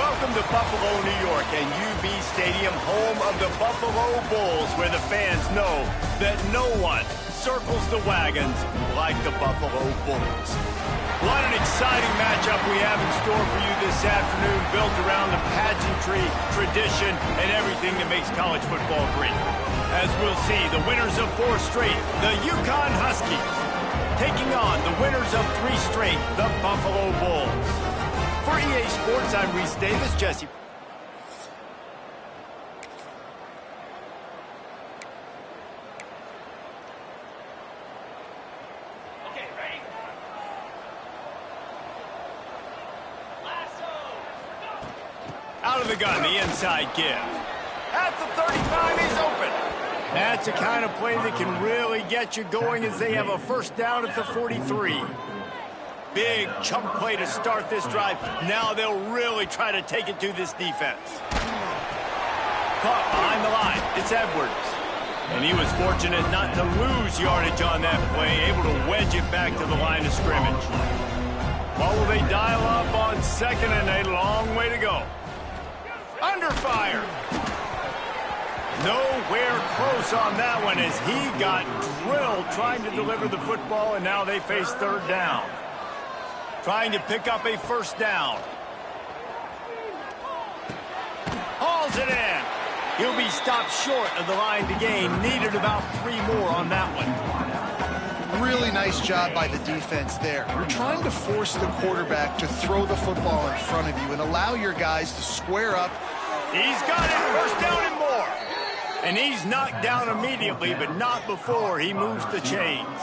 Welcome to Buffalo, New York, and UB Stadium, home of the Buffalo Bulls, where the fans know that no one circles the wagons like the Buffalo Bulls. What an exciting matchup we have in store for you this afternoon, built around the pageantry, tradition, and everything that makes college football great. As we'll see, the winners of 4 straight, the UConn Huskies, taking on the winners of 3 straight, the Buffalo Bulls. For EA Sports, I'm Reese Davis. Jesse. Okay, ready? Lasso. Out of the gun, the inside give. At the 35, he's open. That's the kind of play that can really get you going as they have a first down at the 43. Big chunk play to start this drive. Now they'll really try to take it to this defense. Caught behind the line. It's Edwards. And he was fortunate not to lose yardage on that play, able to wedge it back to the line of scrimmage. What will they dial up on second and a long way to go? Under fire. Nowhere close on that one as he got drilled trying to deliver the football, and now they face third down. Trying to pick up a first down. Hauls it in. He'll be stopped short of the line to gain. Needed about 3 more on that one. Really nice job by the defense there. You're trying to force the quarterback to throw the football in front of you and allow your guys to square up. He's got it. First down and more. And he's knocked down immediately, but not before he moves the chains.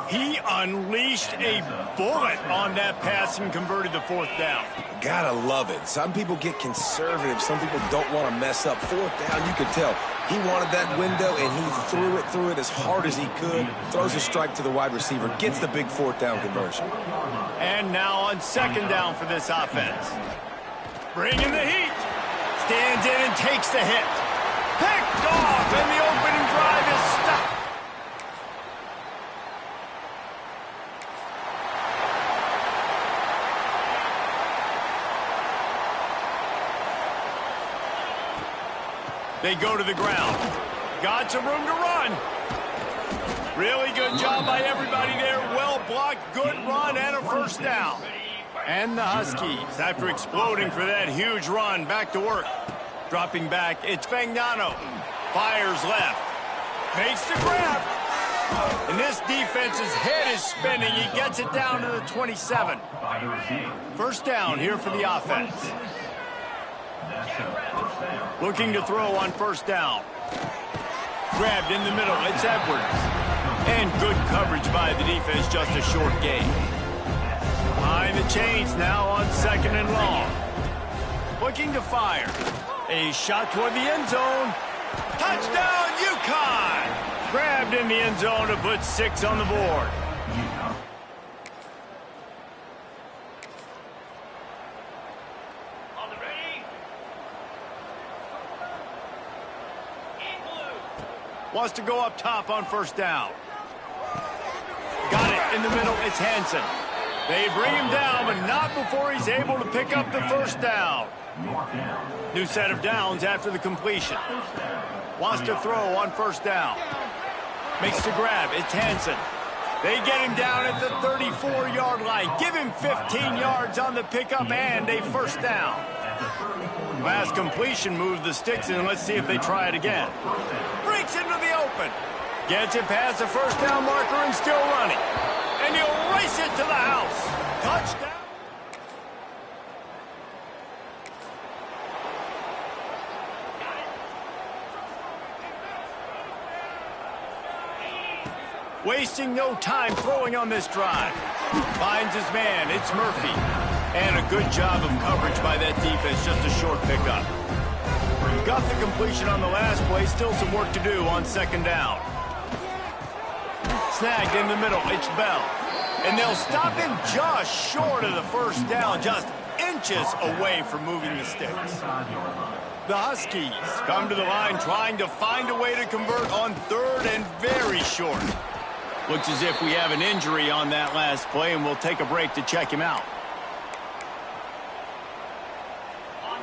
He unleashed a bullet on that pass and converted the 4th down. Gotta love it. Some people get conservative. Some people don't want to mess up. 4th down, you could tell. He wanted that window, and he threw it as hard as he could. Throws a strike to the wide receiver. Gets the big 4th down conversion. And now on 2nd down for this offense. Bringing the heat. Stands in and takes the hit. Picked off, and the opening drive is stopped. They go to the ground. Got some room to run. Really good job by everybody there. Well blocked, good run, and a first down. And the Huskies, after exploding for that huge run, back to work. Dropping back, it's Fagnano. Fires left. Makes the grab. And this defense's head is spinning. He gets it down to the 27. First down here for the offense. Looking to throw on first down. Grabbed in the middle. It's Edwards. And good coverage by the defense, just a short gain. Behind the chains now on 2nd and long. Looking to fire. A shot toward the end zone. Touchdown, UConn! Grabbed in the end zone to put 6 on the board. Wants to go up top on first down. Got it in the middle. It's Hansen. They bring him down, but not before he's able to pick up the first down. New set of downs after the completion. Wants to throw on first down. Makes the grab. It's Hansen. They get him down at the 34-yard line. Give him 15 yards on the pickup and a first down. Last completion moved the sticks in. Let's see if they try it again. Breaks into the open. Gets it past the first down marker and still running. And he'll race it to the house. Touchdown. Wasting no time throwing on this drive. Finds his man. It's Murphy. And a good job of coverage by that defense. Just a short pickup. Got the completion on the last play. Still some work to do on 2nd down. Snagged in the middle. It's Bell. And they'll stop him just short of the first down. Just inches away from moving the sticks. The Huskies come to the line trying to find a way to convert on 3rd and very short. Looks as if we have an injury on that last play, and we'll take a break to check him out.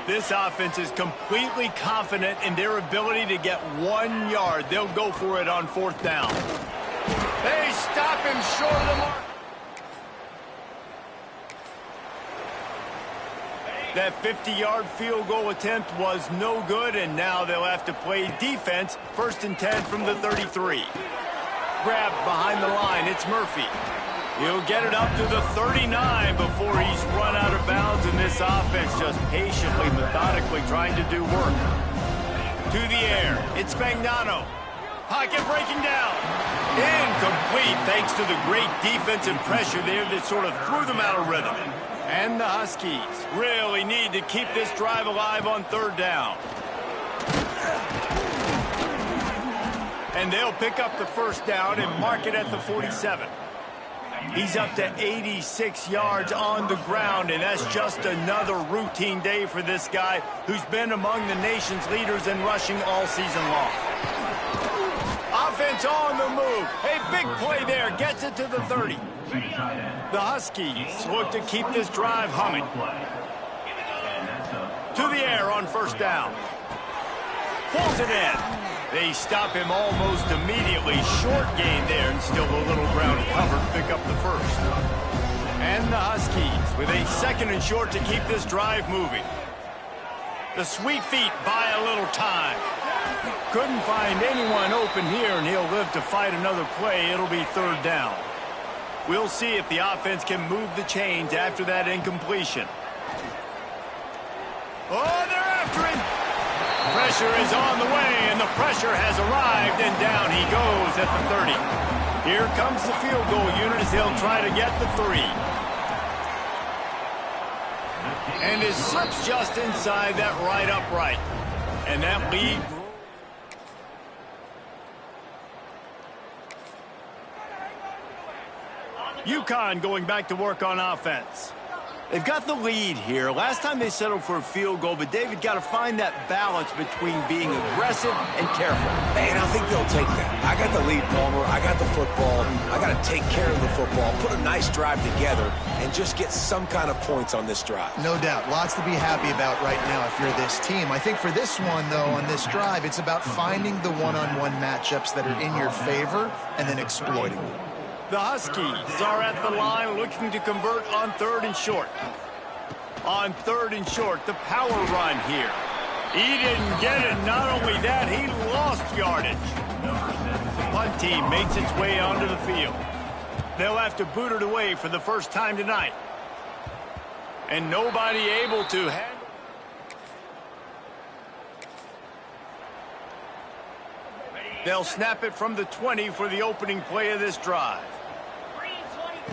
This offense is completely confident in their ability to get 1 yard. They'll go for it on 4th down. They stop him short of the mark. That 50-yard field goal attempt was no good, and now they'll have to play defense. 1st and 10 from the 33. Grabbed behind the line. It's Murphy. He'll get it up to the 39 before he's run out of bounds, and this offense just patiently, methodically trying to do work. To the air. It's Fagnano. Pocket breaking down. Incomplete thanks to the great defensive pressure there that sort of threw them out of rhythm. And the Huskies really need to keep this drive alive on 3rd down. And they'll pick up the 1st down and mark it at the 47. He's up to 86 yards on the ground, and that's just another routine day for this guy who's been among the nation's leaders in rushing all season long. Offense on the move. A big play there. Gets it to the 30. The Huskies look to keep this drive humming. To the air on 1st down. Pulls it in. They stop him almost immediately. Short gain there, and still a little ground covered. Pick up the 1st. And the Huskies with a 2nd and short to keep this drive moving. The sweet feet buy a little time. Couldn't find anyone open here, and he'll live to fight another play. It'll be 3rd down. We'll see if the offense can move the chains after that incompletion. Oh, they're after him. Pressure is on the way, and the pressure has arrived, and down he goes at the 30. Here comes the field goal unit as they'll try to get the 3. And it slips just inside that right upright. And that lead... UConn going back to work on offense. They've got the lead here. Last time they settled for a field goal, but David got to find that balance between being aggressive and careful. Man, I think they'll take that. I got the lead, Palmer. I got the football. I got to take care of the football, put a nice drive together, and just get some kind of points on this drive. No doubt. Lots to be happy about right now if you're this team. I think for this one, though, on this drive, it's about finding the one-on-one matchups that are in your favor and then exploiting them. The Huskies are at the line looking to convert on 3rd and short. On 3rd and short, the power run here. He didn't get it. Not only that, he lost yardage. The punt team makes its way onto the field. They'll have to boot it away for the first time tonight. And nobody able to handle. They'll snap it from the 20 for the opening play of this drive.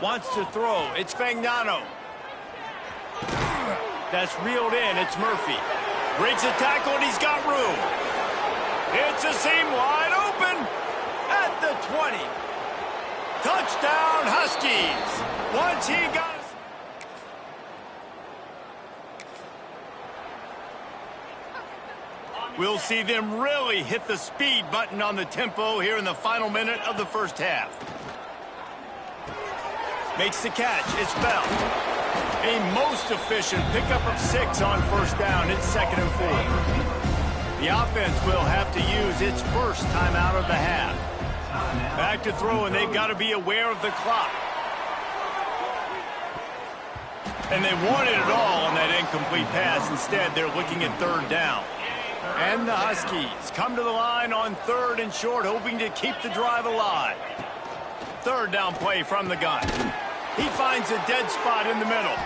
Wants to throw. It's Fagnano. That's reeled in. It's Murphy. Breaks a tackle, and he's got room. It's a seam wide open at the 20. Touchdown, Huskies. Once he got us. We'll see them really hit the speed button on the tempo here in the final minute of the 1st half. Makes the catch. It's Bell. A most efficient pickup of 6 on 1st down. It's 2nd and 4. The offense will have to use its first timeout of the half. Back to throw, and they've got to be aware of the clock. And they wanted it all on that incomplete pass. Instead, they're looking at 3rd down. And the Huskies come to the line on 3rd and short, hoping to keep the drive alive. 3rd down play from the gun. He finds a dead spot in the middle.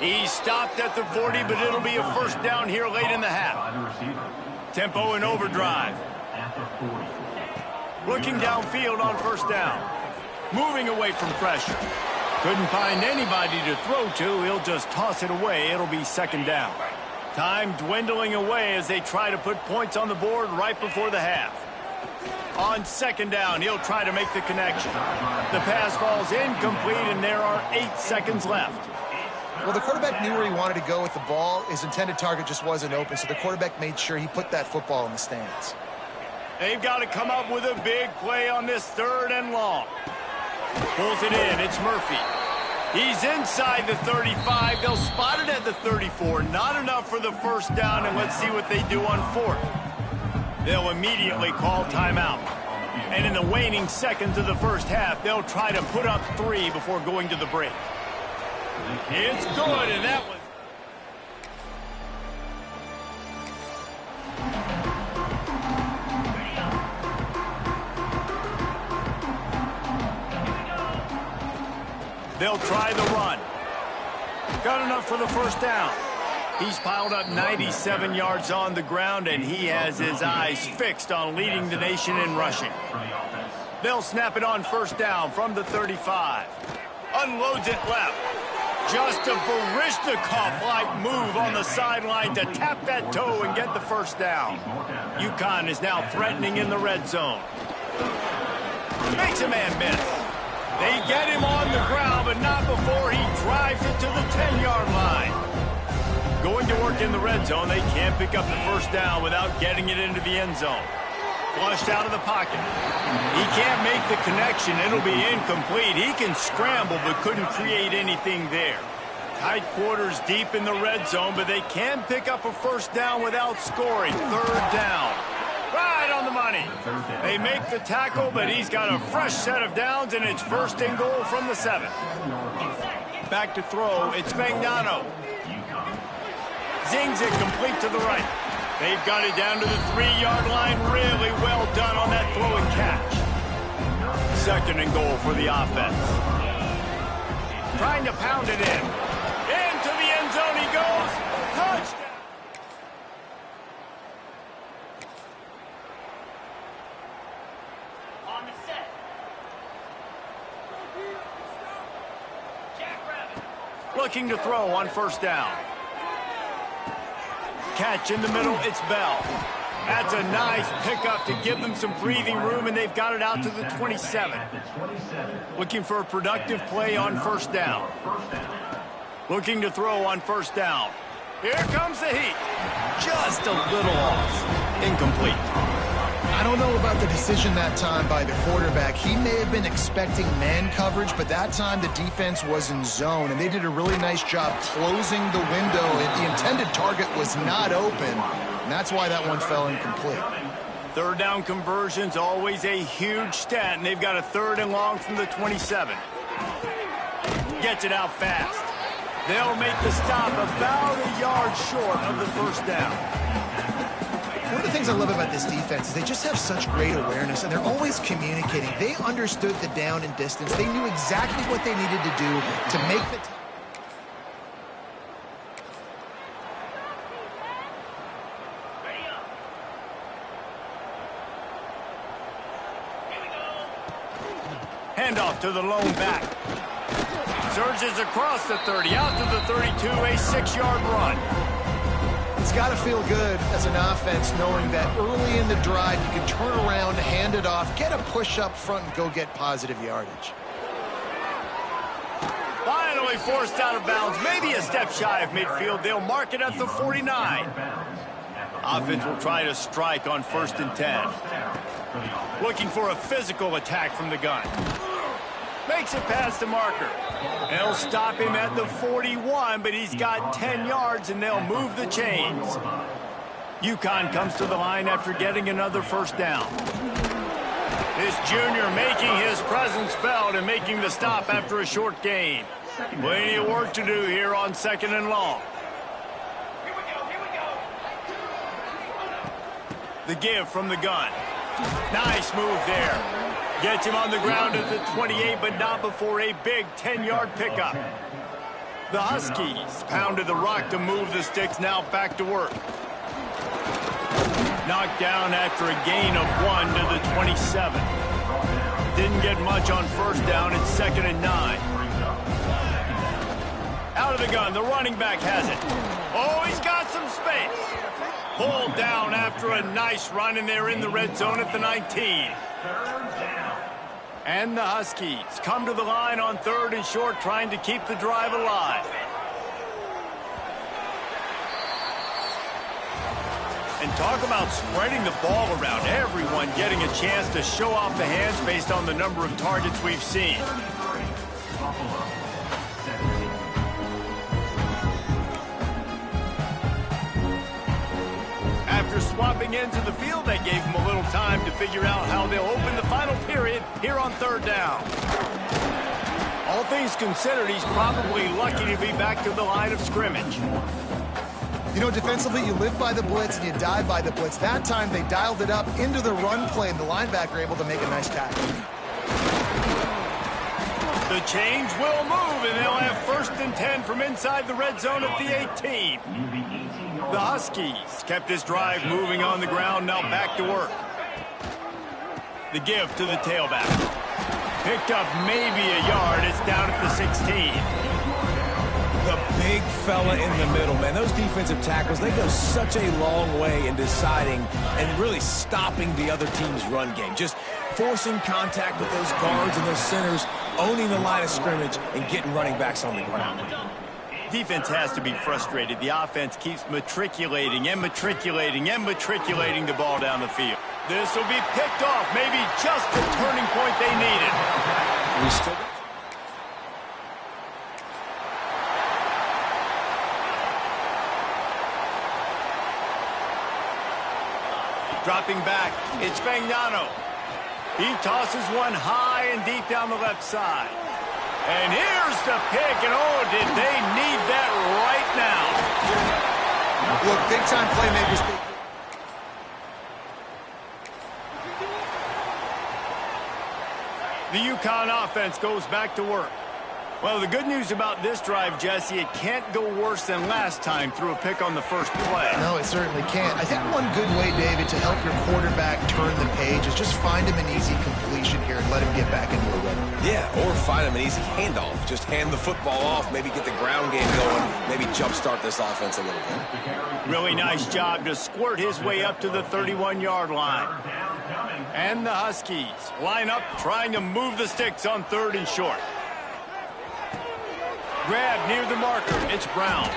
He stopped at the 40, but it'll be a 1st down here late in the half. Tempo and overdrive. Looking downfield on 1st down. Moving away from pressure. Couldn't find anybody to throw to. He'll just toss it away. It'll be 2nd down. Time dwindling away as they try to put points on the board right before the half. On 2nd down, he'll try to make the connection. The pass falls incomplete, and there are 8 seconds left. Well, the quarterback knew where he wanted to go with the ball. His intended target just wasn't open, so the quarterback made sure he put that football in the stands. They've got to come up with a big play on this 3rd and long. Pulls it in. It's Murphy. He's inside the 35. They'll spot it at the 34. Not enough for the first down, and let's see what they do on fourth. They'll immediately call timeout. And in the waning seconds of the first half, they'll try to put up 3 before going to the break. It's good, and that was... They'll try the run. Got enough for the first down. He's piled up 97 yards on the ground, and he has his eyes fixed on leading the nation in rushing. They'll snap it on first down from the 35. Unloads it left. Just a Barishnikov-like move on the sideline to tap that toe and get the first down. UConn is now threatening in the red zone. Makes a man miss. They get him on the ground, but not before he drives it to the 10-yard line. Going to work in the red zone, they can't pick up the first down without getting it into the end zone. Flushed out of the pocket. He can't make the connection. It'll be incomplete. He can scramble, but couldn't create anything there. Tight quarters deep in the red zone, but they can pick up a first down without scoring. Third down. Right on the money. They make the tackle, but he's got a fresh set of downs, and it's first and goal from the 7. Back to throw. It's Magnano. Zings it complete to the right. They've got it down to the 3-yard line. Really well done on that throw and catch. Second and goal for the offense. Trying to pound it in. Into the end zone he goes. Touchdown. On the set. Looking to throw on first down. Catch in the middle, it's Bell. That's a nice pickup to give them some breathing room, and they've got it out to the 27. Looking for a productive play on first down. Looking to throw on first down. Here comes the heat. Just a little off. Incomplete. I don't know about the decision that time by the quarterback. He may have been expecting man coverage, but that time the defense was in zone, and they did a really nice job closing the window. The intended target was not open, and that's why that one fell incomplete. Third down conversion's always a huge stat, and they've got a 3rd and long from the 27. Gets it out fast. They'll make the stop about a yard short of the first down. One of the things I love about this defense is they just have such great awareness, and they're always communicating. They understood the down and distance. They knew exactly what they needed to do to make the... Handoff to the lone back. Surges across the 30, out to the 32, a 6-yard run. It's got to feel good as an offense knowing that early in the drive you can turn around, hand it off, get a push up front, and go get positive yardage. Finally forced out of bounds, maybe a step shy of midfield. They'll mark it at the 49. Offense will try to strike on 1st and 10. Looking for a physical attack from the gun. Makes it past the marker. They'll stop him at the 41, but he's got 10 yards, and they'll move the chains. UConn comes to the line after getting another first down. This junior making his presence felt and making the stop after a short gain. Plenty of work to do here on 2nd and long. The give from the gun. Nice move there. Gets him on the ground at the 28, but not before a big 10-yard pickup. The Huskies pounded the rock to move the sticks, now back to work. Knocked down after a gain of 1 to the 27. Didn't get much on first down. It's 2nd and 9. Out of the gun, the running back has it. Oh, he's got some space. Pulled down after a nice run, and they're in the red zone at the 19. And the Huskies come to the line on 3rd and short, trying to keep the drive alive. And talk about spreading the ball around. Everyone getting a chance to show off the hands based on the number of targets we've seen. opposing ends of the field. That gave them a little time to figure out how they'll open the final period here on third down. All things considered, he's probably lucky to be back to the line of scrimmage. You know, defensively, you live by the blitz and you die by the blitz. That time, they dialed it up into the run play, and the linebacker able to make a nice tackle. The change will move, and they'll have 1st and 10 from inside the red zone at the 18. The Huskies kept this drive moving on the ground, now back to work. The give to the tailback. Picked up maybe a yard. It's down at the 16. The big fella in the middle, man. Those defensive tackles, they go such a long way in deciding and really stopping the other team's run game. Just forcing contact with those guards and those centers, owning the line of scrimmage, and getting running backs on the ground. Defense has to be frustrated. The offense keeps matriculating and matriculating and matriculating the ball down the field. This will be picked off. Maybe just the turning point they needed. We still... Dropping back, it's Fagnano. He tosses one high and deep down the left side. And here's the pick, and oh, did they need that right now. Look, big-time playmakers. The UConn offense goes back to work. Well, the good news about this drive, Jesse, it can't go worse than last time through a pick on the first play. No, it certainly can't. I think one good way, David, to help your quarterback turn the page is just find him an easy completion here and let him get back into a rhythm. Yeah, or find him an easy handoff. Just hand the football off, maybe get the ground game going, maybe jumpstart this offense a little bit. Really nice job to squirt his way up to the 31-yard line. And the Huskies line up trying to move the sticks on 3rd and short. Grab near the marker. It's Brown.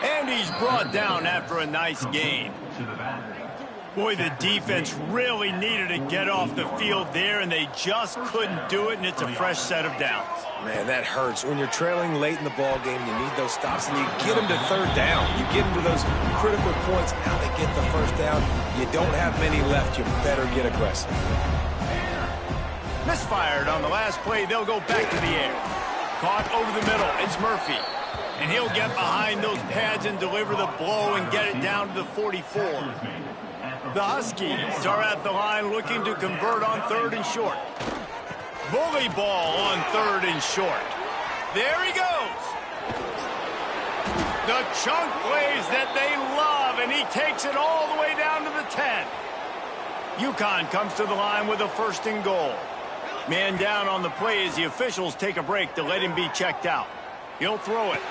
And he's brought down after a nice gain. Boy, the defense really needed to get off the field there, and they just couldn't do it, and it's a fresh set of downs. Man, that hurts. When you're trailing late in the ball game, you need those stops, and you get them to 3rd down. You get them to those critical points. Now they get the 1st down. You don't have many left. You better get aggressive. Misfired on the last play. They'll go back to the air. Caught over the middle. It's Murphy. And he'll get behind those pads and deliver the blow and get it down to the 44. The Huskies are at the line looking to convert on 3rd and short. Bully ball on 3rd and short. There he goes. The chunk plays that they love, and he takes it all the way down to the 10. UConn comes to the line with a 1st and goal. Man down on the play as the officials take a break to let him be checked out. He'll throw it.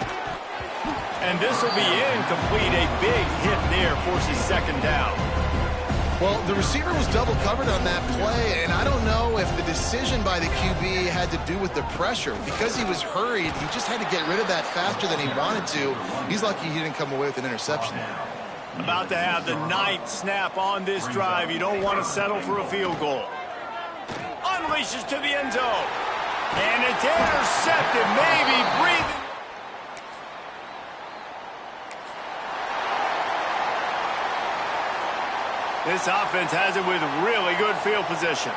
And this will be incomplete. A big hit there forces 2nd down. Well, the receiver was double covered on that play, and I don't know if the decision by the QB had to do with the pressure. Because he was hurried, he just had to get rid of that faster than he wanted to. He's lucky he didn't come away with an interception. About to have the 9th snap on this drive. You don't want to settle for a field goal. Unleashes to the end zone. And it's intercepted. Maybe breathing. This offense has it with really good field position.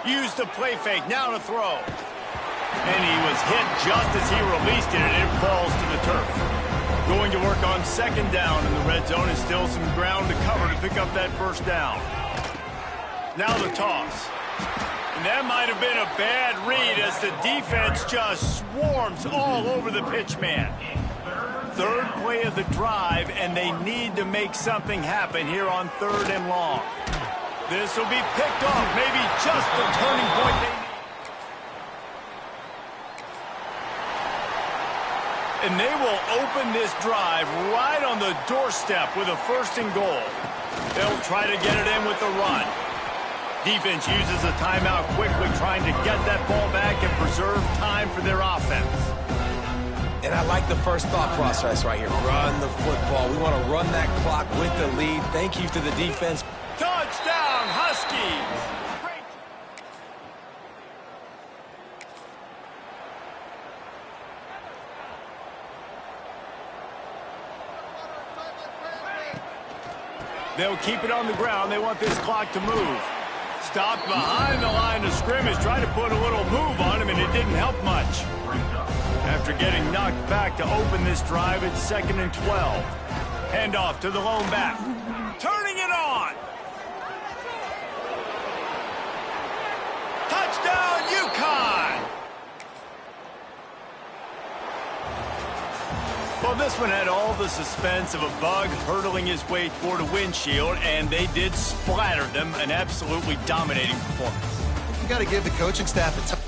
Use the play fake. Now to throw. And he was hit just as he released it, and it falls to the turf. Going to work on 2nd down in the red zone, and still some ground to cover to pick up that 1st down. Now the toss. And that might have been a bad read as the defense just swarms all over the pitch man. 3rd play of the drive, and they need to make something happen here on 3rd and long. This will be picked off, maybe just the turning point they need. And they will open this drive right on the doorstep with a 1st and goal. They'll try to get it in with the run. Defense uses a timeout quickly, trying to get that ball back and preserve time for their offense. And I like the first thought process right here. Run the football. We want to run that clock with the lead. Thank you to the defense. Touchdown, Huskies! They'll keep it on the ground. They want this clock to move. Stopped behind the line of scrimmage. Tried to put a little move on him, and it didn't help much. After getting knocked back to open this drive, it's 2nd and 12. Handoff to the lone back. Turning it on. Touchdown, UConn! Well, this one had all the suspense of a bug hurtling his way toward a windshield, and they did splatter them. An absolutely dominating performance. You got to give the coaching staff a time.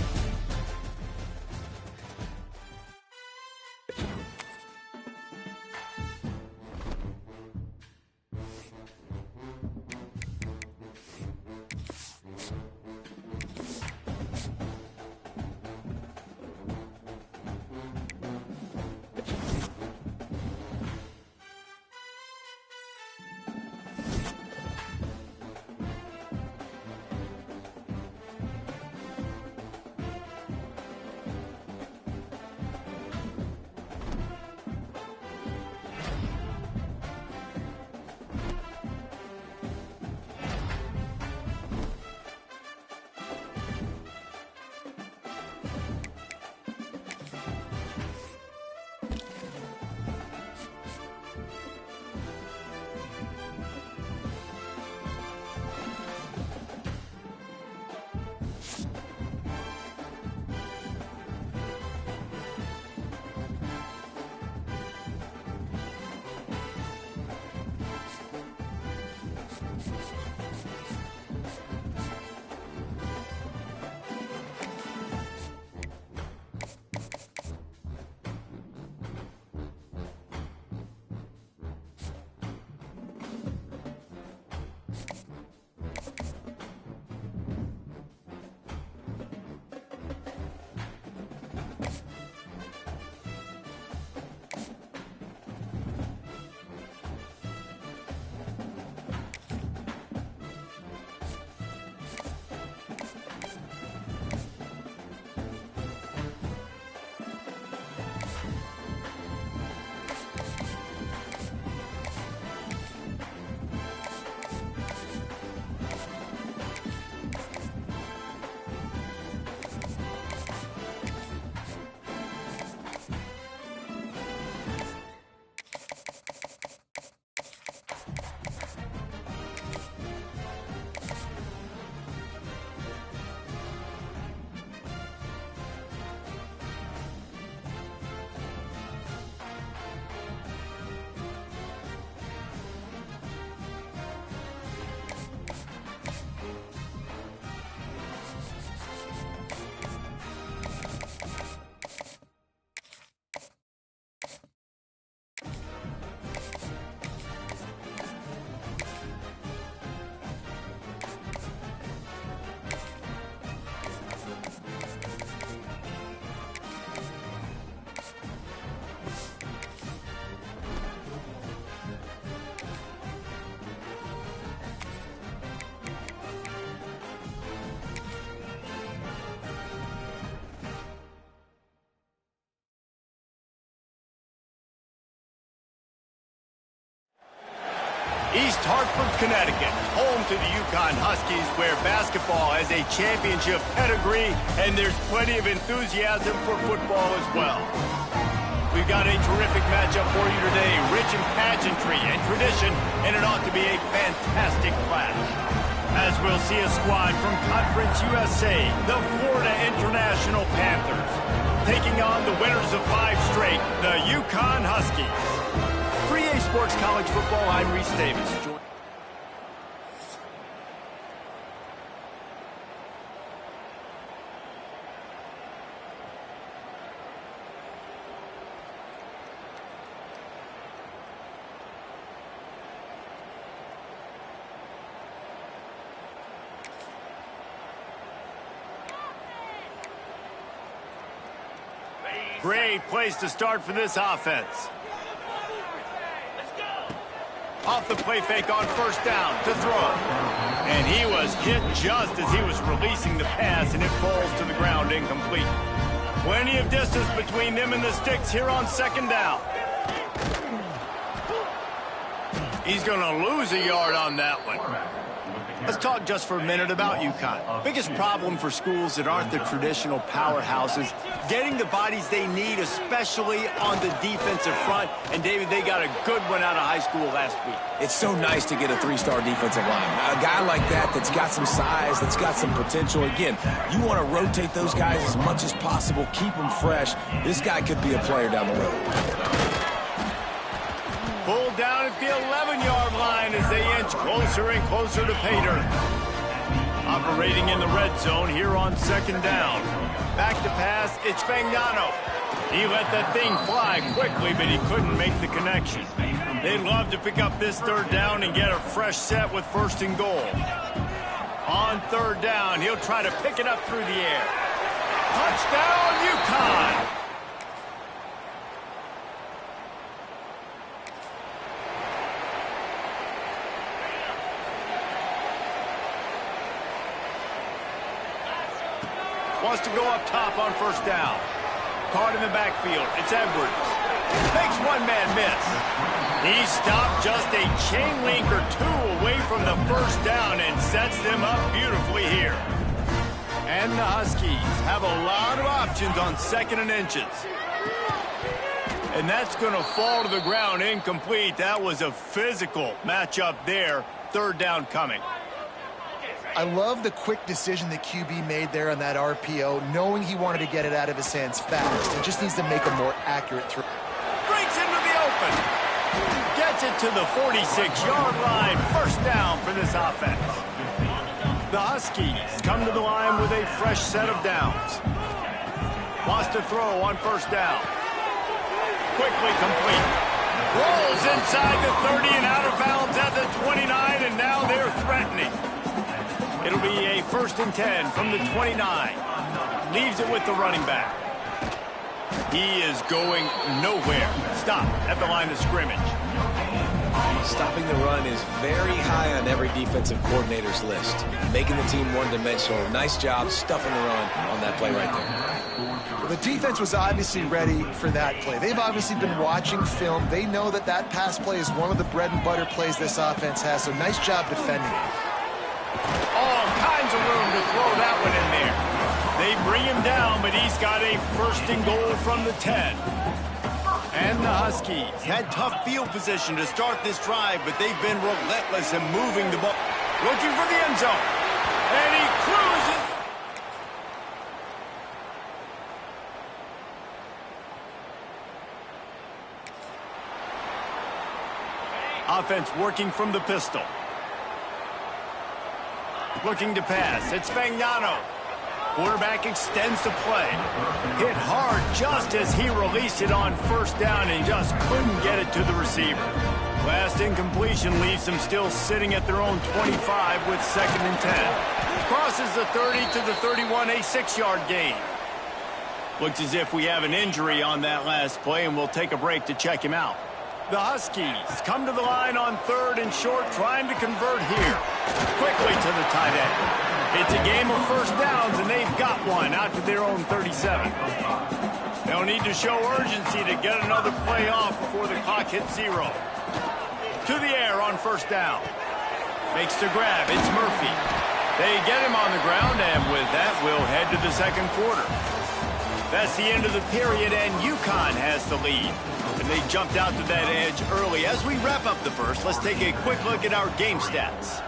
East Hartford, Connecticut, home to the UConn Huskies, where basketball has a championship pedigree, and there's plenty of enthusiasm for football as well. We've got a terrific matchup for you today, rich in pageantry and tradition, and it ought to be a fantastic clash. As we'll see a squad from Conference USA, the Florida International Panthers, taking on the winners of 5 straight, the UConn Huskies. For EA Sports College Football, I'm Reese Davis. Great place to start for this offense. Off the play fake on first down to throw. And he was hit just as he was releasing the pass, and it falls to the ground incomplete. Plenty of distance between them and the sticks here on second down. He's going to lose a yard on that one. Let's talk just for a minute about UConn. Biggest problem for schools that aren't the traditional powerhouses, getting the bodies they need, especially on the defensive front. And, David, they got a good one out of high school last week. It's so nice to get a three-star defensive line. A guy like that's got some size, that's got some potential. Again, you want to rotate those guys as much as possible, keep them fresh. This guy could be a player down the road. Pulled down at the 11-yard line as they inch closer and closer to pay dirt. Operating in the red zone here on second down. Back to pass, it's Fagnano. He let that thing fly quickly, but he couldn't make the connection. They'd love to pick up this third down and get a fresh set with first and goal. On third down, he'll try to pick it up through the air. Touchdown, UConn! Wants to go up top on first down. Caught in the backfield. It's Edwards. Makes one man miss. He stopped just a chain link or two away from the first down and sets them up beautifully here. And the Huskies have a lot of options on second and inches. And that's going to fall to the ground incomplete. That was a physical matchup there. Third down coming. I love the quick decision that QB made there on that RPO, knowing he wanted to get it out of his hands fast. He just needs to make a more accurate throw. Breaks into the open. Gets it to the 46-yard line. First down for this offense. The Huskies come to the line with a fresh set of downs. Wants to throw on first down. Quickly complete. Rolls inside the 30 and out of bounds at the 29, and now they're threatening. It'll be a 1st and 10 from the 29. Leaves it with the running back. He is going nowhere. Stop at the line of scrimmage. Stopping the run is very high on every defensive coordinator's list. Making the team one-dimensional. Nice job stuffing the run on that play right there. The defense was obviously ready for that play. They've obviously been watching film. They know that that pass play is one of the bread and butter plays this offense has, so nice job defending it. All kinds of room to throw that one in there. They bring him down, but he's got a 1st and goal from the 10. And the Huskies had tough field position to start this drive, but they've been relentless in moving the ball. Looking for the end zone. And he cruises. Offense working from the pistol. Looking to pass. It's Fagnano. Quarterback extends the play. Hit hard just as he released it on first down and just couldn't get it to the receiver. Last incompletion leaves them still sitting at their own 25 with 2nd and 10. Crosses the 30 to the 31, a 6-yard gain. Looks as if we have an injury on that last play, and we'll take a break to check him out. The Huskies come to the line on 3rd and short, trying to convert here. Quickly to the tight end. It's a game of first downs, and they've got one out to their own 37. They'll need to show urgency to get another play off before the clock hits 0. To the air on first down. Makes the grab. It's Murphy. They get him on the ground, and with that, we'll head to the second quarter. That's the end of the period, and UConn has the lead. And they jumped out to that edge early. As we wrap up the first, let's take a quick look at our game stats.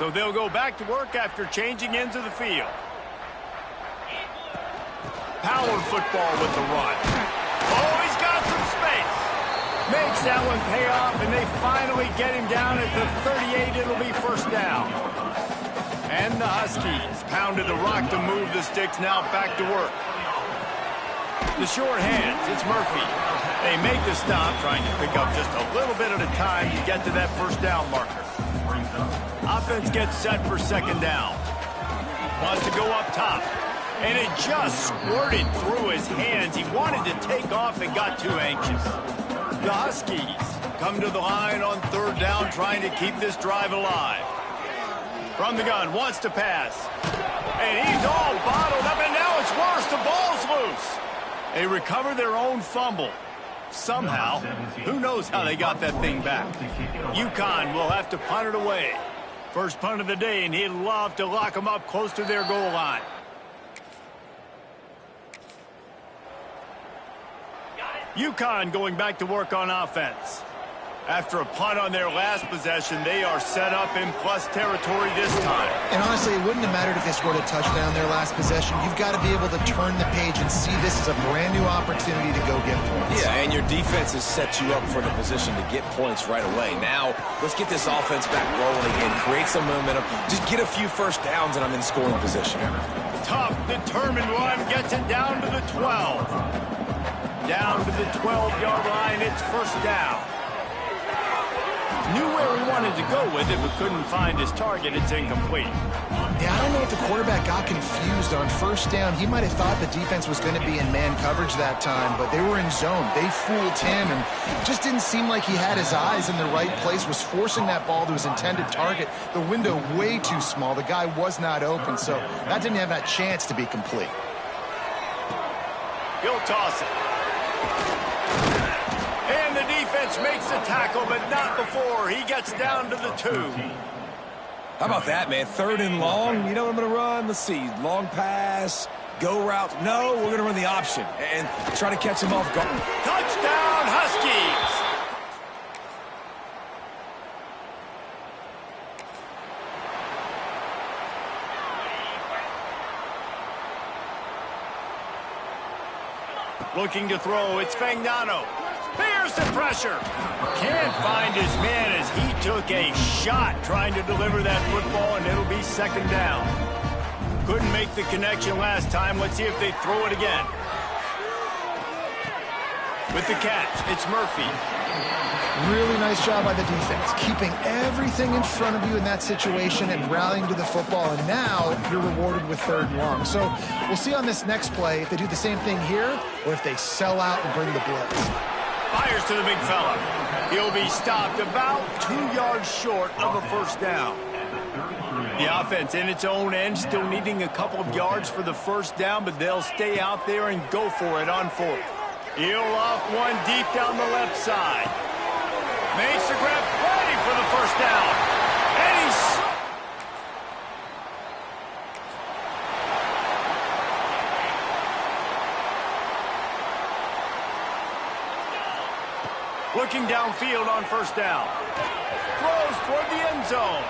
So they'll go back to work after changing into the field. Power football with the run. Oh, he's got some space. Makes that one pay off, and they finally get him down at the 38. It'll be first down. And the Huskies pounded the rock to move the sticks, now back to work. The short hands, it's Murphy. They make the stop, trying to pick up just a little bit at a time to get to that first down marker. Offense gets set for 2nd down. Wants to go up top. And it just squirted through his hands. He wanted to take off and got too anxious. The Huskies come to the line on 3rd down, trying to keep this drive alive. From the gun, wants to pass. And he's all bottled up, and now it's worse. The ball's loose. They recover their own fumble. somehow. Who knows how they got that thing back? UConn will have to punt it away. First punt of the day, and he'd love to lock them up close to their goal line. UConn going back to work on offense. After a punt on their last possession, they are set up in plus territory this time. And honestly, it wouldn't have mattered if they scored a touchdown their last possession. You've got to be able to turn the page and see this as a brand new opportunity to go get points. Yeah, and your defense has set you up for the position to get points right away. Now, let's get this offense back rolling and create some momentum. Just get a few first downs, and I'm in scoring position. Tough, determined run gets it down to the 12. Down to the 12-yard line, it's first down. Knew where he wanted to go with it, but couldn't find his target. It's incomplete. Yeah, I don't know if the quarterback got confused on first down. He might have thought the defense was going to be in man coverage that time, but they were in zone. They fooled him, and just didn't seem like he had his eyes in the right place, was forcing that ball to his intended target. The window way too small. The guy was not open, so that didn't have that chance to be complete. He'll toss it. And the defense makes the tackle, but not before he gets down to the 2. How about that, man? 3rd and long. You know what I'm going to run? Let's see. Long pass, go route. No, we're going to run the option and try to catch him off guard. Touchdown, Huskies! Looking to throw, it's Fagnano. Bears the pressure. Can't find his man as he took a shot trying to deliver that football, and it'll be 2nd down. Couldn't make the connection last time. Let's see if they throw it again. With the catch, it's Murphy. Really nice job by the defense, keeping everything in front of you in that situation and rallying to the football, and now you're rewarded with 3rd and long. So we'll see on this next play if they do the same thing here or if they sell out and bring the blitz. Fires to the big fella. He'll be stopped about 2 yards short of a first down. The offense in its own end, still needing a couple of yards for the first down, but they'll stay out there and go for it on 4th. He'll off one deep down the left side. Makes the grab, ready for the first down. And he's... Looking downfield on first down. Throws toward the end zone.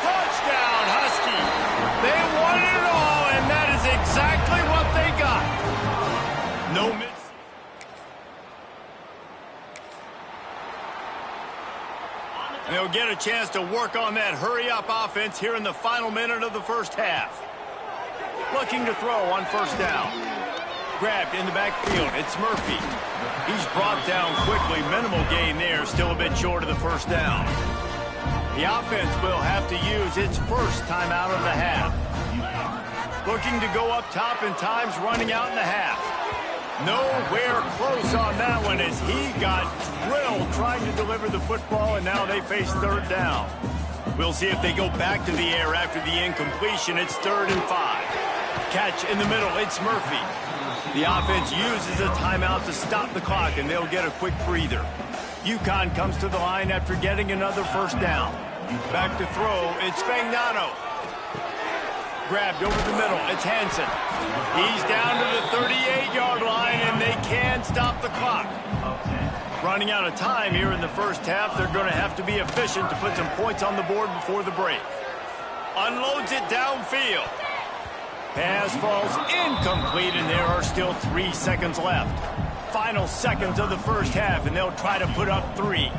Touchdown, Husky. They wanted it all, and that is exactly what they got. No miss. They'll get a chance to work on that hurry-up offense here in the final minute of the first half. Looking to throw on first down. Grabbed in the backfield. It's Murphy. He's brought down quickly. Minimal gain there. Still a bit short of the first down. The offense will have to use its first timeout of the half. Looking to go up top, and time's running out in the half. Nowhere close on that one as he got drilled trying to deliver the football, and now they face 3rd down. We'll see if they go back to the air after the incompletion. It's 3rd and 5. Catch in the middle. It's Murphy. The offense uses a timeout to stop the clock, and they'll get a quick breather. UConn comes to the line after getting another first down. Back to throw. It's Fagnano. Grabbed over the middle. It's Hansen. He's down to the 38-yard line, and they can stop the clock. Running out of time here in the first half. They're going to have to be efficient to put some points on the board before the break. Unloads it downfield. Pass falls incomplete, and there are still 3 seconds left. Final seconds of the first half, and they'll try to put up 3.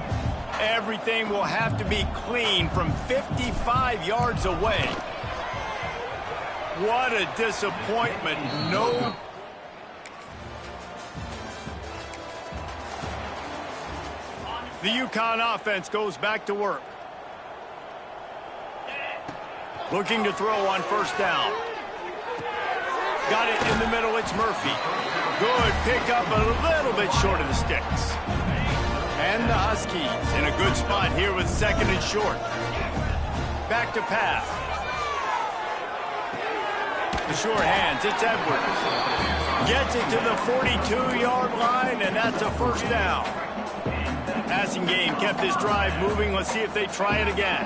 Everything will have to be clean from 55 yards away. What a disappointment. No. The UConn offense goes back to work. Looking to throw on first down. Got it in the middle. It's Murphy. Good pickup, a little bit short of the sticks. And the Huskies in a good spot here with 2nd and short. Back to pass. The short hands, it's Edwards. Gets it to the 42-yard line, and that's a first down. Passing game kept this drive moving. Let's see if they try it again.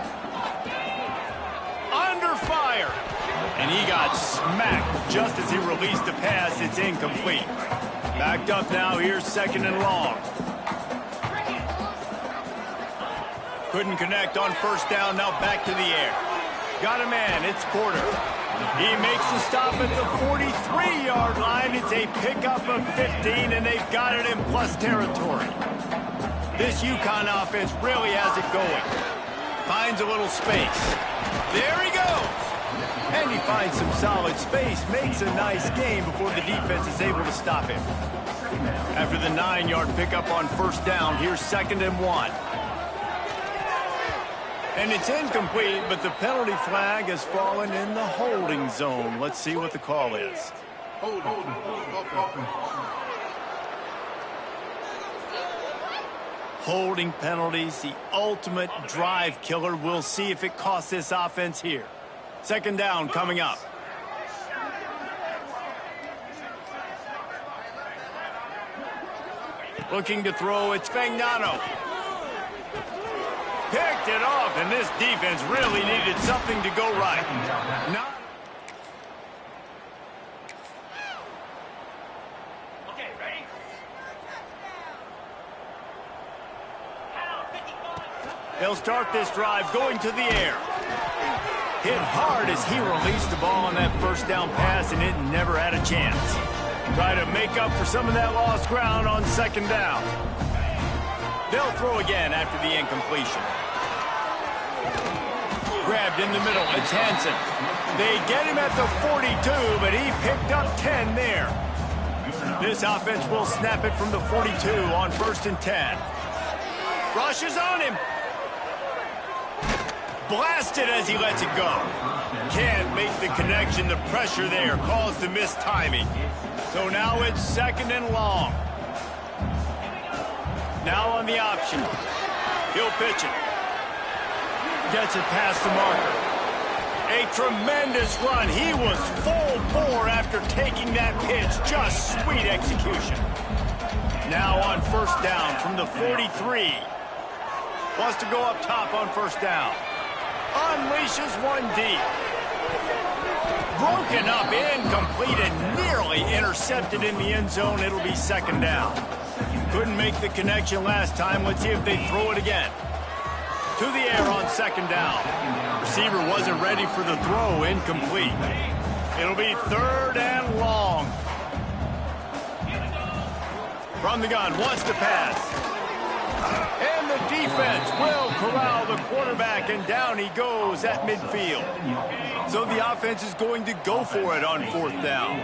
Under fire. And he got smacked just as he released the pass. It's incomplete. Backed up now. Here's second and long. Couldn't connect on first down. Now back to the air. Got a man. It's Porter. He makes the stop at the 43-yard line. It's a pickup of 15, and they've got it in plus territory. This UConn offense really has it going. Finds a little space. There he goes. And he finds some solid space. Makes a nice game before the defense is able to stop him. After the 9-yard pickup on first down, here's second and 1. And it's incomplete, but the penalty flag has fallen in the holding zone. Let's see what the call is. Holding penalties, the ultimate drive killer. We'll see if it costs this offense here. Second down coming up. Looking to throw, it's Fagnano. Picked it off, and this defense really needed something to go right. Okay, ready? They'll start this drive going to the air. Hit hard as he released the ball on that first down pass, and it never had a chance. Try to make up for some of that lost ground on second down. They'll throw again after the incompletion. Grabbed in the middle, it's Hansen. They get him at the 42, but he picked up 10 there. This offense will snap it from the 42 on first and 10. Rushes on him. Blasted as he lets it go. Can't make the connection. The pressure there caused the missed timing. So now it's second and long. Now on the option. He'll pitch it. Gets it past the marker. A tremendous run. He was full bore after taking that pitch. Just sweet execution. Now on first down from the 43. Wants to go up top on first down. Unleashes one deep. Broken up, incomplete, and nearly intercepted in the end zone. It'll be second down. Couldn't make the connection last time. Let's see if they throw it again. To the air on second down. Receiver wasn't ready for the throw. Incomplete. It'll be third and long. From the gun, wants to pass. And the defense will corral the quarterback, and down he goes at midfield. So the offense is going to go for it on fourth down.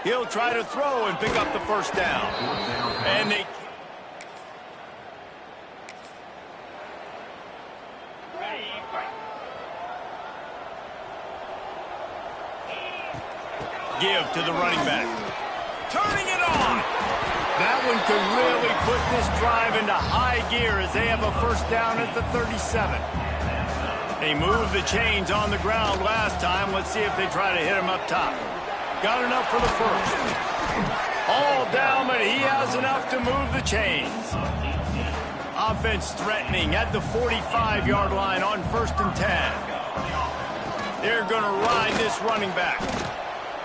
He'll try to throw and pick up the first down. And they... Give to the running back. Turning it on. That one could really put this drive into high gear as they have a first down at the 37. They moved the chains on the ground last time. Let's see if they try to hit him up top. Got enough for the first. All down, but he has enough to move the chains. Offense threatening at the 45-yard line on first and 10. They're going to ride this running back.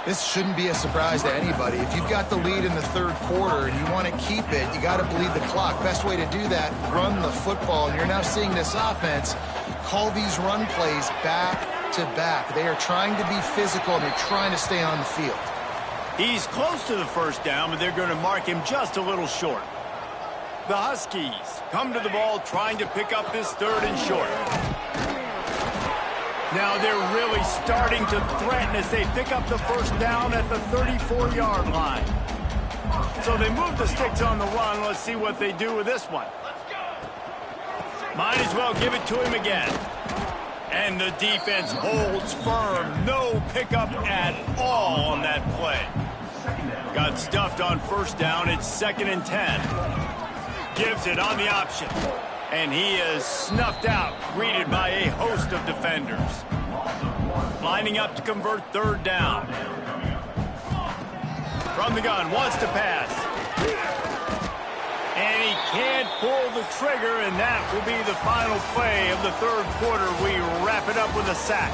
This shouldn't be a surprise to anybody. If you've got the lead in the third quarter and you want to keep it, you got to bleed the clock. Best way to do that, run the football. And you're now seeing this offense call these run plays back to back. They are trying to be physical, and they're trying to stay on the field. He's close to the first down, but they're going to mark him just a little short. The Huskies come to the ball trying to pick up this third and short. Now they're really starting to threaten as they pick up the first down at the 34-yard line. So they move the sticks on the run. Let's see what they do with this one. Might as well give it to him again. And the defense holds firm. No pickup at all on that play. Got stuffed on first down. It's second and 10. Gives it on the option. And he is snuffed out, greeted by a host of defenders. Lining up to convert third down. From the gun, wants to pass. And he can't pull the trigger, and that will be the final play of the third quarter. We wrap it up with a sack.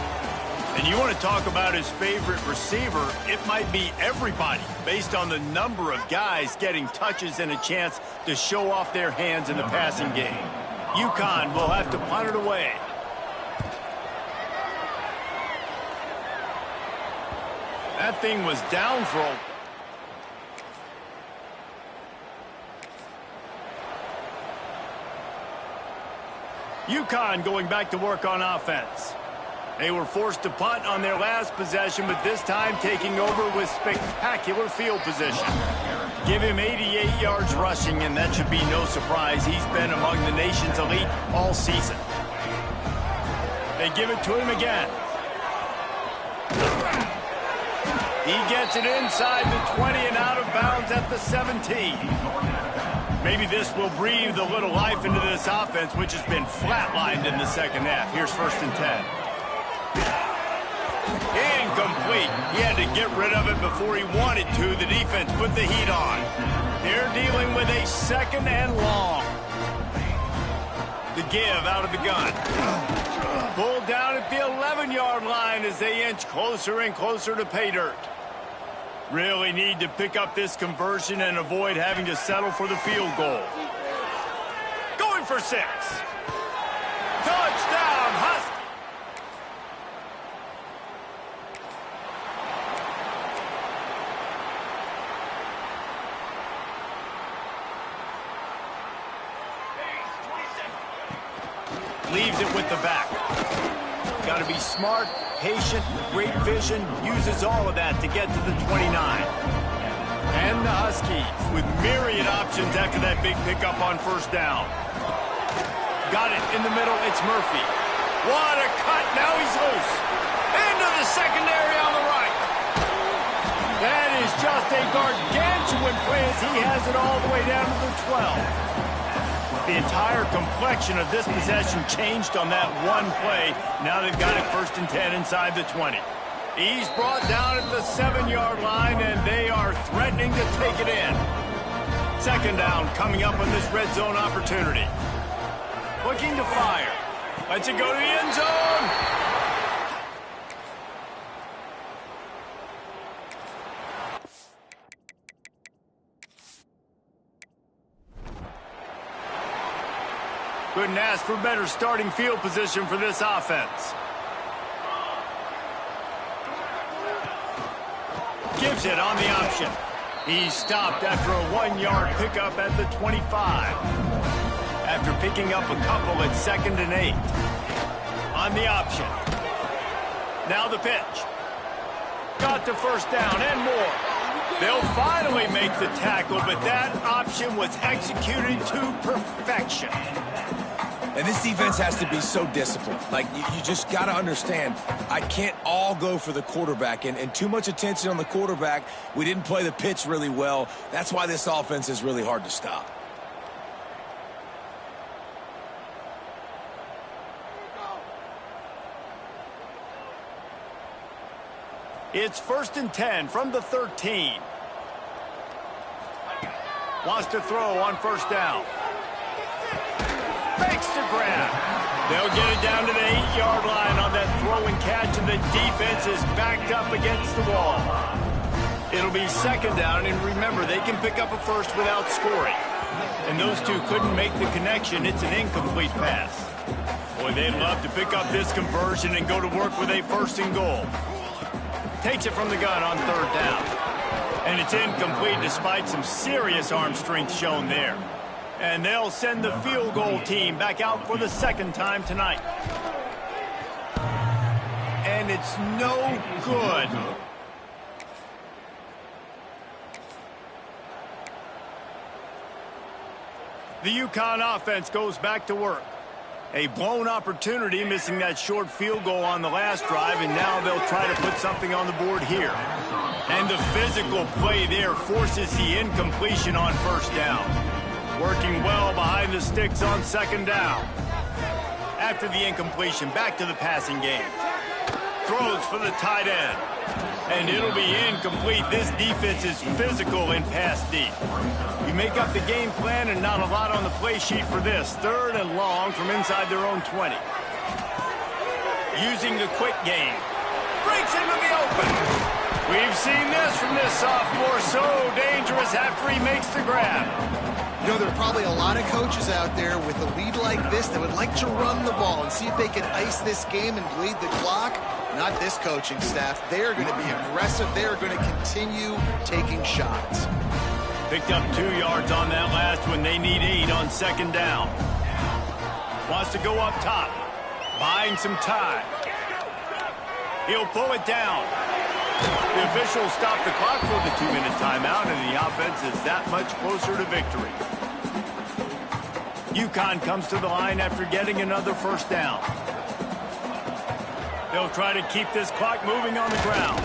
And you want to talk about his favorite receiver, it might be everybody, based on the number of guys getting touches and a chance to show off their hands in the passing game. UConn will have to punt it away. That thing was down for a... UConn going back to work on offense. They were forced to punt on their last possession, but this time taking over with spectacular field position. Give him 88 yards rushing, and that should be no surprise. He's been among the nation's elite all season. They give it to him again. He gets it inside the 20 and out of bounds at the 17. Maybe this will breathe a little life into this offense, which has been flatlined in the second half. Here's 1st and 10. Incomplete. He had to get rid of it before he wanted to. The defense put the heat on. They're dealing with a 2nd and long. The give out of the gun. Pulled down at the 11-yard line as they inch closer and closer to pay dirt. Really need to pick up this conversion and avoid having to settle for the field goal. Going for 6. Touchdown, Huskies. Leaves it with the back. Got to be smart, patient, great vision, uses all of that to get to the 29. And the Huskies with myriad options after that big pickup on 1st down. Got it in the middle, it's Murphy. What a cut, now he's loose. Into the secondary on the right. That is just a gargantuan play as he has it all the way down to the 12. The entire complexion of this possession changed on that one play. Now they've got it 1st and 10 inside the 20. He's brought down at the 7-yard line, and they are threatening to take it in. 2nd down coming up on this red zone opportunity. Looking to fire. Lets it go to the end zone. Couldn't ask for better starting field position for this offense. Gives it on the option. He's stopped after a 1-yard pickup at the 25. After picking up a couple at 2nd and 8. On the option. Now the pitch. Got to 1st down and more. They'll finally make the tackle, but that option was executed to perfection. And this defense has to be so disciplined. Like, you just got to understand, I can't all go for the quarterback. And too much attention on the quarterback. We didn't play the pitch really well. That's why this offense is really hard to stop. It's 1st and 10 from the 13. Wants to throw on 1st down. Fakes the grab. They'll get it down to the 8-yard line on that throw and catch, and the defense is backed up against the wall. It'll be 2nd down, and remember, they can pick up a first without scoring. And those two couldn't make the connection. It's an incomplete pass. Boy, they'd love to pick up this conversion and go to work with a 1st and goal. Takes it from the gun on 3rd down. And it's incomplete despite some serious arm strength shown there. And they'll send the field goal team back out for the 2nd time tonight. And it's no good. The UConn offense goes back to work. A blown opportunity, missing that short field goal on the last drive, and now they'll try to put something on the board here. And the physical play there forces the incompletion on 1st down. Working well behind the sticks on 2nd down. After the incompletion, back to the passing game. Throws for the tight end. And it'll be incomplete. This defense is physical and pass deep. You make up the game plan and not a lot on the play sheet for this. 3rd and long from inside their own 20. Using the quick game. Breaks into the open. We've seen this from this sophomore. So dangerous after he makes the grab. You know, there are probably a lot of coaches out there with a lead like this that would like to run the ball and see if they can ice this game and bleed the clock. Not this coaching staff. They are going to be aggressive. They are going to continue taking shots. Picked up 2 yards on that last one. They need 8 on 2nd down. Wants to go up top. Buying some time. He'll pull it down. The officials stop the clock for the 2-minute timeout, and the offense is that much closer to victory. UConn comes to the line after getting another 1st down. They'll try to keep this clock moving on the ground.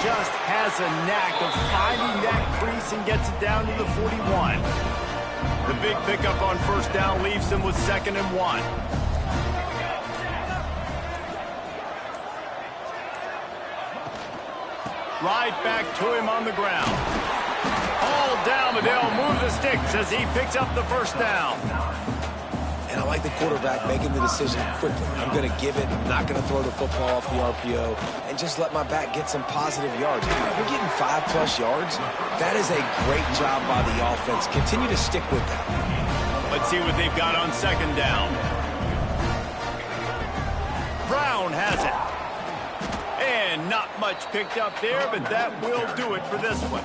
Just has a knack of finding that crease and gets it down to the 41. The big pickup on 1st down leaves them with 2nd and 1. Right back to him on the ground. All down, but they'll move the sticks as he picks up the 1st down. And I like the quarterback making the decision quickly. I'm going to give it. I'm not going to throw the football off the RPO and just let my back get some positive yards. If you're getting 5+ yards, that is a great job by the offense. Continue to stick with that. Let's see what they've got on 2nd down. Brown has it. And not much picked up there, but that will do it for this one.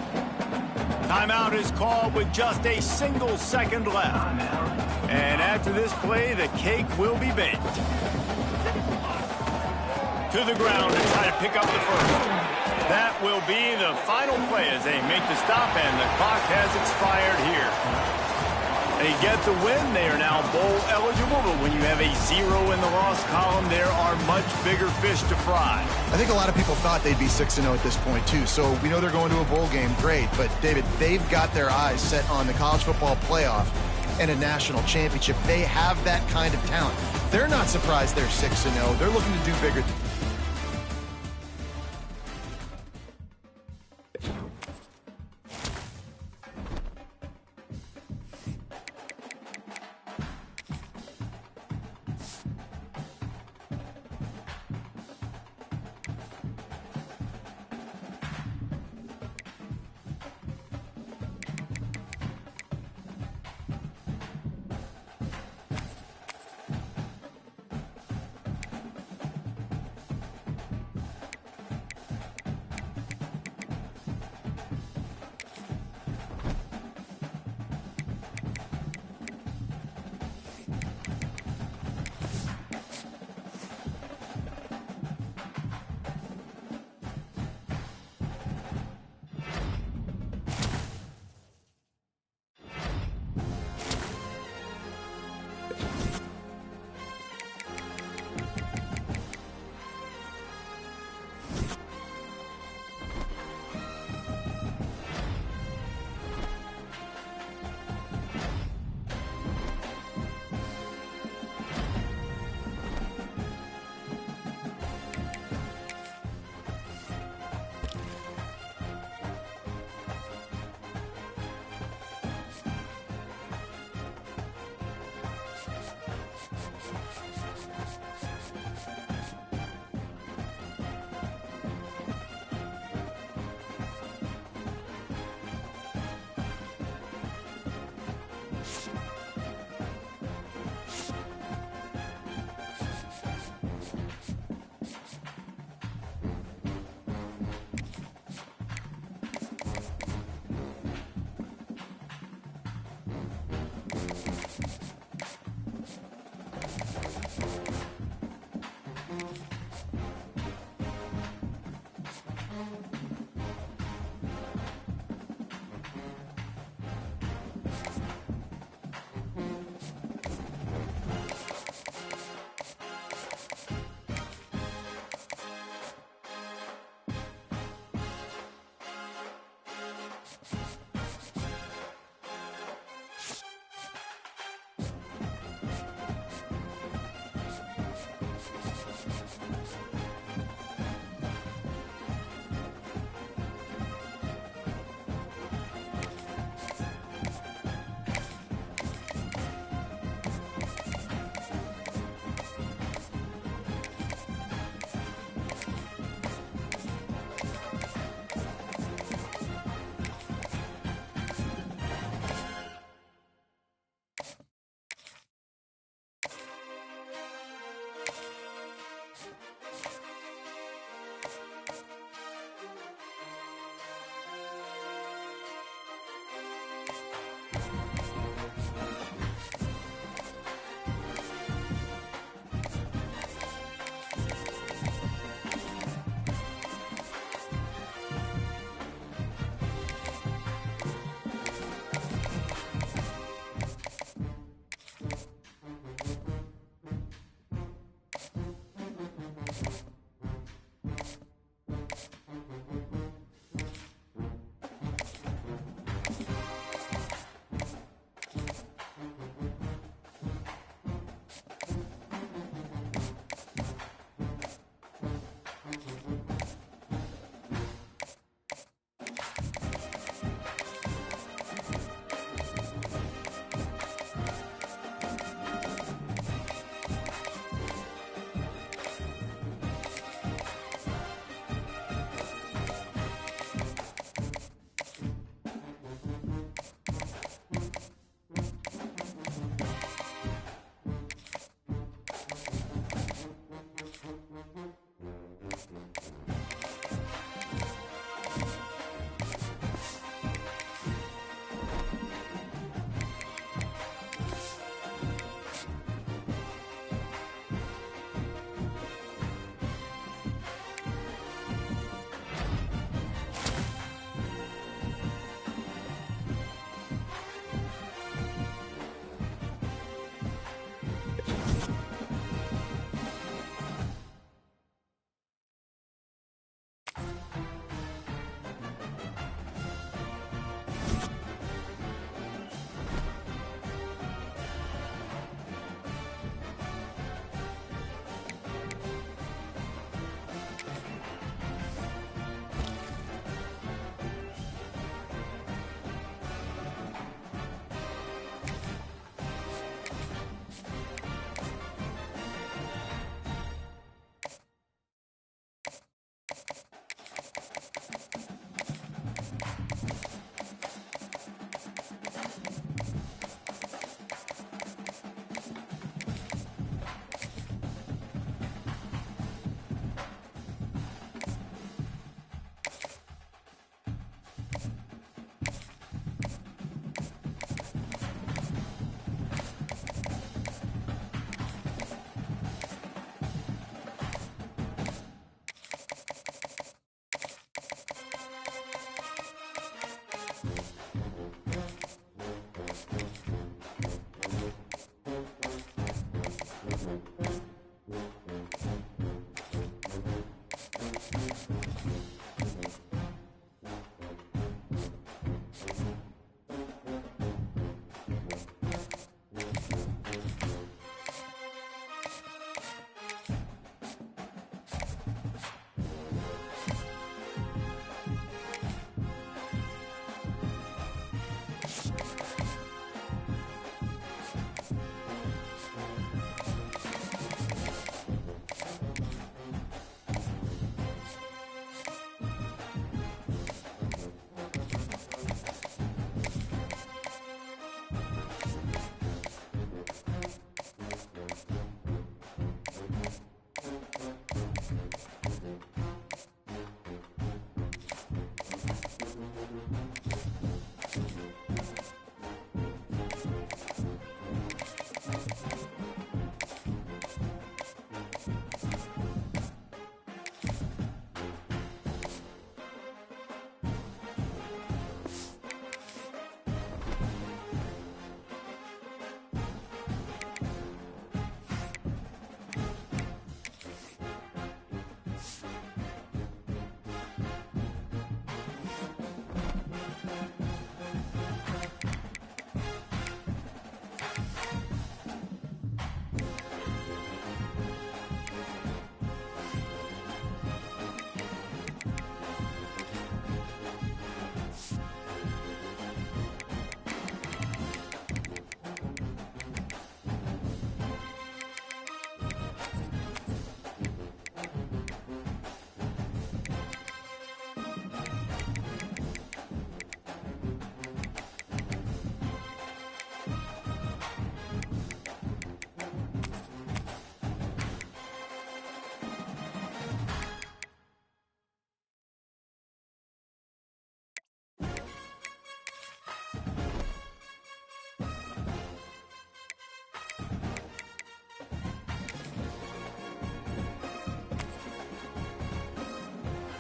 Timeout is called with just a single second left. And after this play, the cake will be baked. To the ground to try to pick up the 1st. That will be the final play as they make the stop, and the clock has expired here. They get the win. They are now bowl eligible, but when you have a 0 in the loss column, there are much bigger fish to fry. I think a lot of people thought they'd be 6-0 at this point, too. So we know they're going to a bowl game. Great. But, David, they've got their eyes set on the college football playoff and a national championship. They have that kind of talent. They're not surprised they're 6-0. They're looking to do bigger things.